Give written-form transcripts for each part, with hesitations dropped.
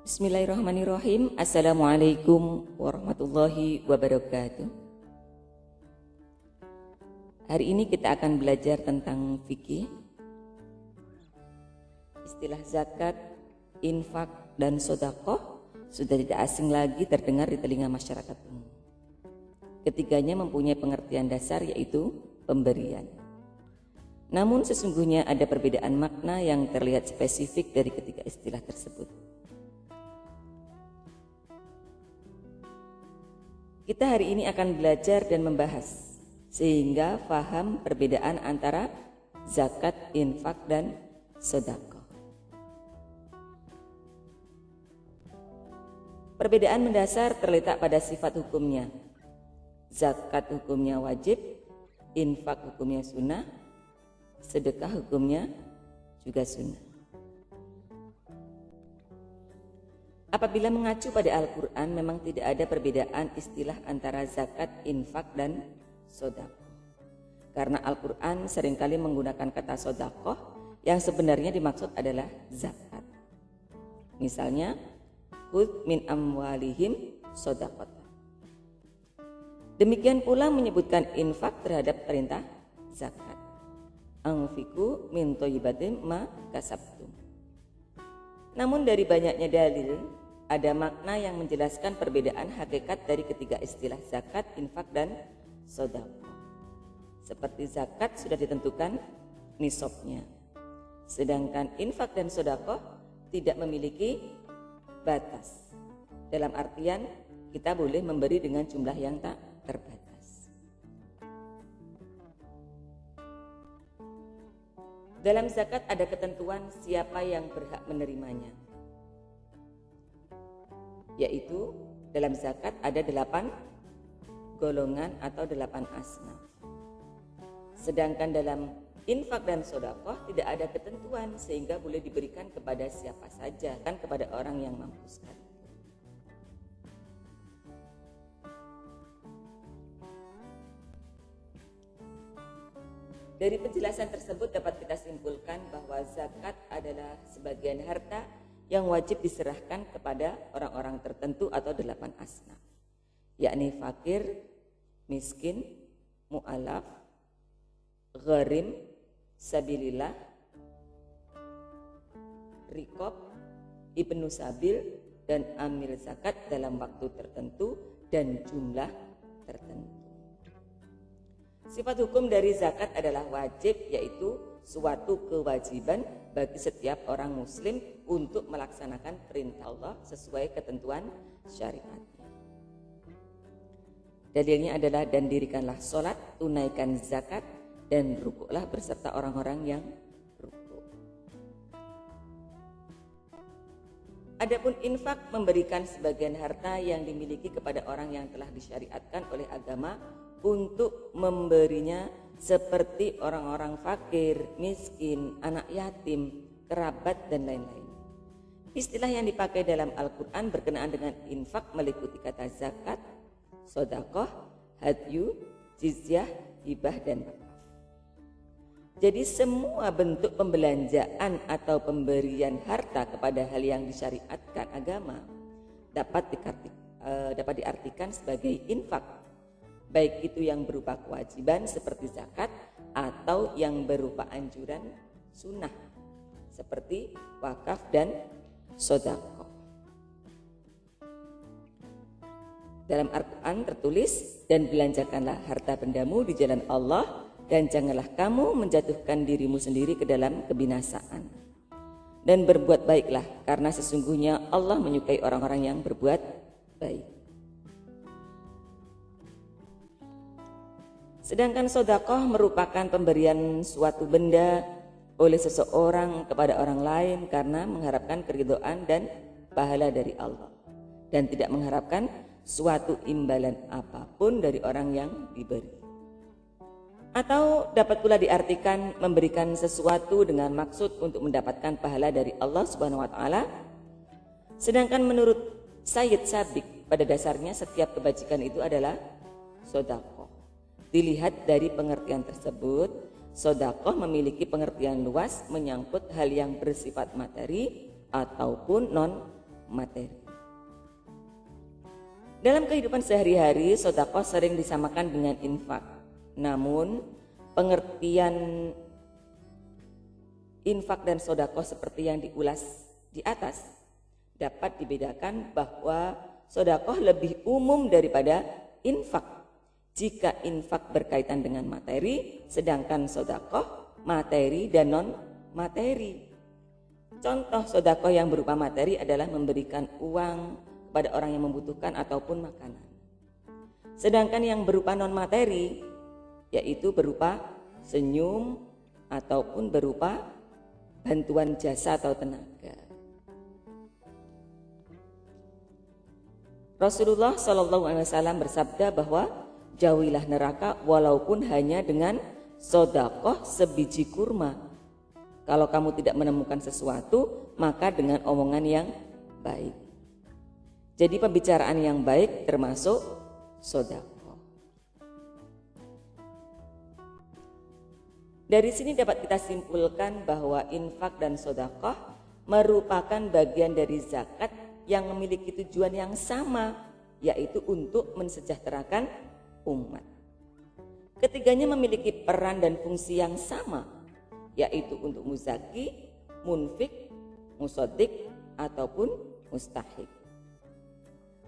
Bismillahirrahmanirrahim. Assalamualaikum warahmatullahi wabarakatuh. Hari ini kita akan belajar tentang fikih, istilah zakat, infak, dan sedekah sudah tidak asing lagi terdengar di telinga masyarakat umum. Ketiganya mempunyai pengertian dasar, yaitu pemberian. Namun sesungguhnya ada perbedaan makna yang terlihat spesifik dari ketiga istilah tersebut. Kita hari ini akan belajar dan membahas sehingga faham perbedaan antara zakat, infak, dan sedekah. Perbedaan mendasar terletak pada sifat hukumnya. Zakat hukumnya wajib, infak hukumnya sunnah, sedekah hukumnya juga sunnah. Apabila mengacu pada Al-Quran, memang tidak ada perbedaan istilah antara zakat, infak, dan sedekah. Karena Al-Quran seringkali menggunakan kata sedekah yang sebenarnya dimaksud adalah zakat. Misalnya, khudz min amwalihim shadaqatan. Demikian pula menyebutkan infak terhadap perintah zakat. Anfiqu min thayyibatin ma kasabtum. Namun dari banyaknya dalil, ada makna yang menjelaskan perbedaan hakikat dari ketiga istilah zakat, infak, dan sedekah. Seperti zakat sudah ditentukan nisabnya, sedangkan infak dan sedekah tidak memiliki batas. Dalam artian kita boleh memberi dengan jumlah yang tak terbatas. Dalam zakat ada ketentuan siapa yang berhak menerimanya, yaitu dalam zakat ada 8 golongan atau 8 asnaf. Sedangkan dalam infak dan sedekah tidak ada ketentuan sehingga boleh diberikan kepada siapa saja, kan kepada orang yang mampu sekali. Dari penjelasan tersebut dapat kita simpulkan bahwa zakat adalah sebagian harta yang wajib diserahkan kepada orang-orang tertentu atau 8 asnaf, yakni fakir, miskin, mu'alaf, gharim, sabilillah, rikob, ibnu sabil, dan amil zakat dalam waktu tertentu dan jumlah tertentu. Sifat hukum dari zakat adalah wajib, yaitu suatu kewajiban bagi setiap orang muslim untuk melaksanakan perintah Allah sesuai ketentuan syariatnya. Dalilnya adalah, dan dirikanlah sholat, tunaikan zakat, dan rukuklah berserta orang-orang yang rukuk. Adapun infak memberikan sebagian harta yang dimiliki kepada orang yang telah disyariatkan oleh agama untuk memberinya, seperti orang-orang fakir, miskin, anak yatim, kerabat, dan lain-lain. Istilah yang dipakai dalam Al-Quran berkenaan dengan infak meliputi kata zakat, sedekah, hadyu, jizyah, hibah, dan wakaf. Jadi semua bentuk pembelanjaan atau pemberian harta kepada hal yang disyariatkan agama dapat diartikan sebagai infak, baik itu yang berupa kewajiban seperti zakat atau yang berupa anjuran sunnah seperti wakaf dan sedekah. Dalam Al-Quran tertulis, dan belanjakanlah harta bendamu di jalan Allah, dan janganlah kamu menjatuhkan dirimu sendiri ke dalam kebinasaan. Dan berbuat baiklah, karena sesungguhnya Allah menyukai orang-orang yang berbuat baik. Sedangkan sedekah merupakan pemberian suatu benda oleh seseorang kepada orang lain karena mengharapkan keridhaan dan pahala dari Allah, dan tidak mengharapkan suatu imbalan apapun dari orang yang diberi. Atau dapat pula diartikan memberikan sesuatu dengan maksud untuk mendapatkan pahala dari Allah Subhanahu wa taala. Sedangkan menurut Sayyid Sabiq, pada dasarnya setiap kebajikan itu adalah sedekah. Dilihat dari pengertian tersebut, sedekah memiliki pengertian luas menyangkut hal yang bersifat materi ataupun non materi. Dalam kehidupan sehari-hari, sedekah sering disamakan dengan infak. Namun, pengertian infak dan sedekah seperti yang diulas di atas dapat dibedakan bahwa sedekah lebih umum daripada infak. Jika infak berkaitan dengan materi, sedangkan sedekah materi dan non materi. Contoh sedekah yang berupa materi adalah memberikan uang kepada orang yang membutuhkan ataupun makanan. Sedangkan yang berupa non materi yaitu berupa senyum ataupun berupa bantuan jasa atau tenaga. Rasulullah SAW bersabda bahwa jauhilah neraka walaupun hanya dengan sedekah sebiji kurma. Kalau kamu tidak menemukan sesuatu, maka dengan omongan yang baik. Jadi pembicaraan yang baik termasuk sedekah. Dari sini dapat kita simpulkan bahwa infak dan sedekah merupakan bagian dari zakat yang memiliki tujuan yang sama, yaitu untuk mensejahterakan umat. Ketiganya memiliki peran dan fungsi yang sama, yaitu untuk muzaki, munfik, musodik, ataupun mustahik.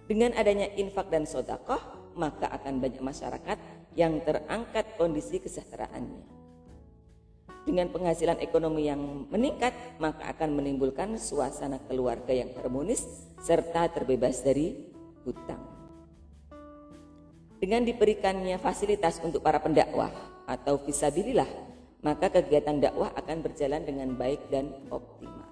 Dengan adanya infak dan sedekah, maka akan banyak masyarakat yang terangkat kondisi kesejahteraannya. Dengan penghasilan ekonomi yang meningkat, maka akan menimbulkan suasana keluarga yang harmonis serta terbebas dari hutang. Dengan diberikannya fasilitas untuk para pendakwah atau fisabilillah, maka kegiatan dakwah akan berjalan dengan baik dan optimal.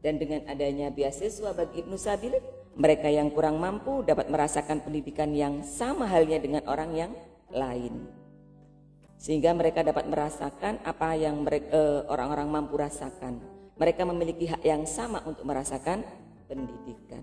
Dan dengan adanya beasiswa bagi Ibnu Sabil, mereka yang kurang mampu dapat merasakan pendidikan yang sama halnya dengan orang yang lain. Sehingga mereka dapat merasakan apa yang orang-orang mampu rasakan. Mereka memiliki hak yang sama untuk merasakan pendidikan.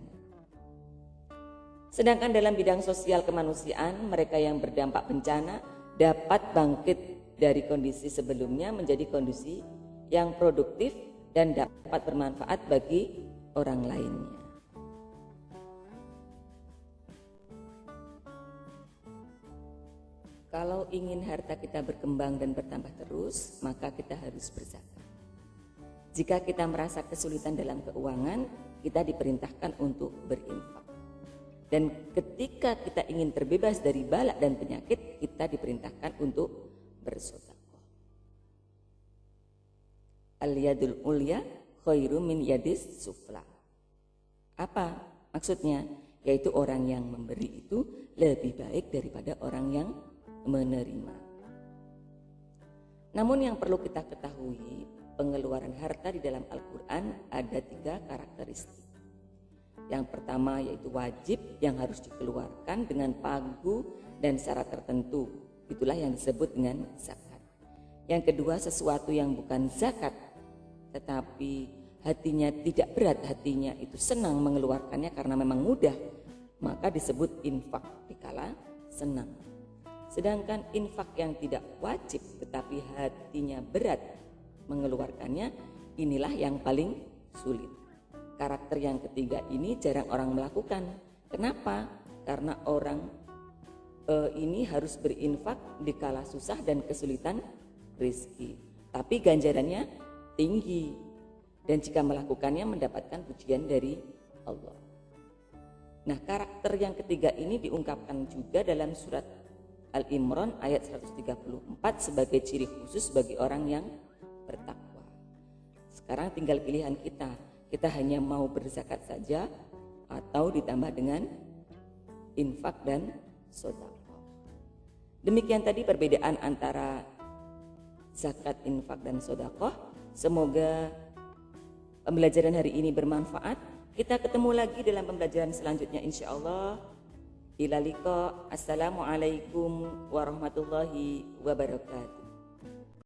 Sedangkan dalam bidang sosial kemanusiaan, mereka yang berdampak bencana dapat bangkit dari kondisi sebelumnya menjadi kondisi yang produktif dan dapat bermanfaat bagi orang lainnya. Kalau ingin harta kita berkembang dan bertambah terus, maka kita harus berzakat. Jika kita merasa kesulitan dalam keuangan, kita diperintahkan untuk berinfak. Dan ketika kita ingin terbebas dari bala dan penyakit, kita diperintahkan untuk bersedekah. Al-yadul ulya khairu min yadis sufla. Apa maksudnya? Yaitu orang yang memberi itu lebih baik daripada orang yang menerima. Namun yang perlu kita ketahui, pengeluaran harta di dalam Al-Quran ada 3 karakteristik. Yang pertama yaitu wajib yang harus dikeluarkan dengan pagu dan syarat tertentu. Itulah yang disebut dengan zakat. Yang kedua sesuatu yang bukan zakat, tetapi hatinya tidak berat, hatinya itu senang mengeluarkannya karena memang mudah, maka disebut infak dikala senang. Sedangkan infak yang tidak wajib tetapi hatinya berat mengeluarkannya, inilah yang paling sulit. Karakter yang ketiga ini jarang orang melakukan. Kenapa? Karena orang ini harus berinfak di kala susah dan kesulitan rezeki. Tapi ganjarannya tinggi. Dan jika melakukannya mendapatkan pujian dari Allah. Nah, karakter yang ketiga ini diungkapkan juga dalam surat Al-Imran ayat 134 sebagai ciri khusus bagi orang yang bertakwa. Sekarang tinggal pilihan kita. Kita hanya mau berzakat saja atau ditambah dengan infak dan sedekah. Demikian tadi perbedaan antara zakat, infak dan sedekah. Semoga pembelajaran hari ini bermanfaat. Kita ketemu lagi dalam pembelajaran selanjutnya insyaallah. Ila liqa. Assalamualaikum warahmatullahi wabarakatuh.